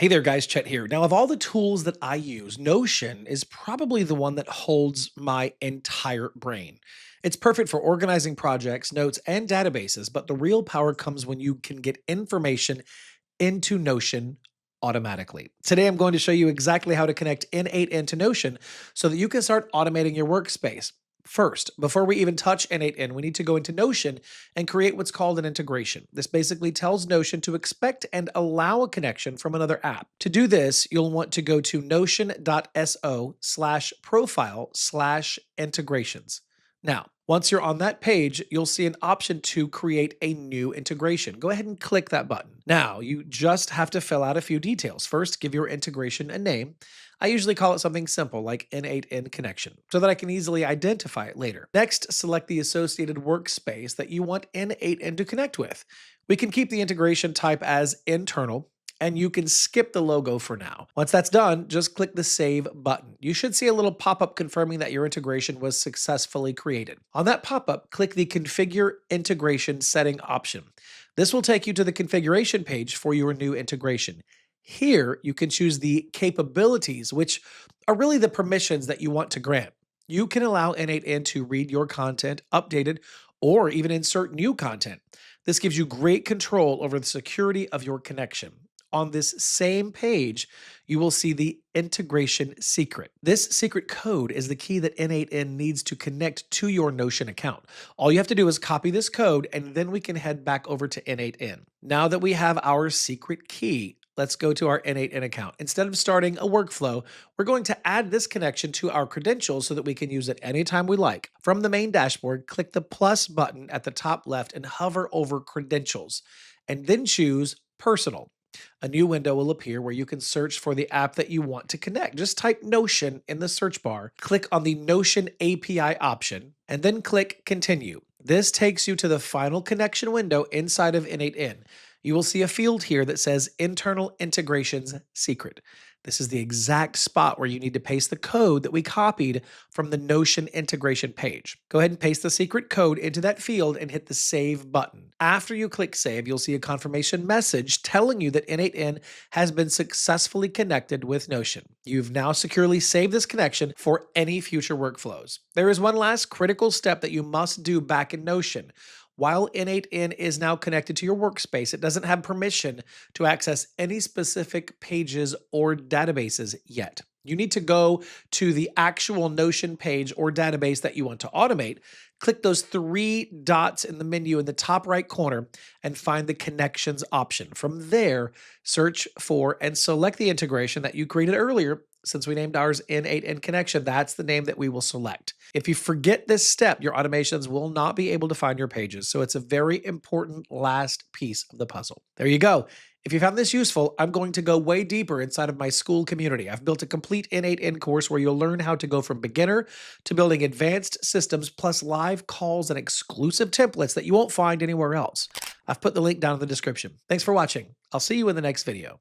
Hey there, guys. Chet here. Now, of all the tools that I use, Notion is probably the one that holds my entire brain. It's perfect for organizing projects, notes, and databases, but the real power comes when you can get information into Notion automatically. Today, I'm going to show you exactly how to connect n8n to Notion so that you can start automating your workspace. First, before we even touch n8n, we need to go into Notion and create what's called an integration. This basically tells Notion to expect and allow a connection from another app. To do this, you'll want to go to notion.so/profile/integrations. Now, once you're on that page, you'll see an option to create a new integration. Go ahead and click that button. Now, you just have to fill out a few details. First, give your integration a name. I usually call it something simple like n8n connection so that I can easily identify it later. Next, select the associated workspace that you want n8n to connect with. We can keep the integration type as internal, and you can skip the logo for now. Once that's done, just click the Save button. You should see a little pop-up confirming that your integration was successfully created. On that pop-up, click the Configure Integration Setting option. This will take you to the configuration page for your new integration. Here, you can choose the capabilities, which are really the permissions that you want to grant. You can allow n8n to read your content, update it, or even insert new content. This gives you great control over the security of your connection. On this same page, you will see the integration secret. This secret code is the key that n8n needs to connect to your Notion account. All you have to do is copy this code, and then we can head back over to n8n. Now that we have our secret key, let's go to our n8n account. Instead of starting a workflow, we're going to add this connection to our credentials so that we can use it anytime we like. From the main dashboard, click the plus button at the top left and hover over credentials, and then choose personal. A new window will appear where you can search for the app that you want to connect. Just type Notion in the search bar, click on the Notion API option, and then click Continue. This takes you to the final connection window inside of n8n. You will see a field here that says Internal Integrations Secret. This is the exact spot where you need to paste the code that we copied from the Notion integration page. Go ahead and paste the secret code into that field and hit the Save button. After you click Save, you'll see a confirmation message telling you that n8n has been successfully connected with Notion. You've now securely saved this connection for any future workflows. There is one last critical step that you must do back in Notion. While n8n is now connected to your workspace, it doesn't have permission to access any specific pages or databases yet. You need to go to the actual Notion page or database that you want to automate. Click those three dots in the menu in the top right corner and find the Connections option. From there, search for and select the integration that you created earlier. Since we named ours n8n connection, that's the name that we will select. If you forget this step, your automations will not be able to find your pages. So it's a very important last piece of the puzzle. There you go. If you found this useful, I'm going to go way deeper inside of my school community. I've built a complete n8n course where you'll learn how to go from beginner to building advanced systems, plus live calls and exclusive templates that you won't find anywhere else. I've put the link down in the description. Thanks for watching. I'll see you in the next video.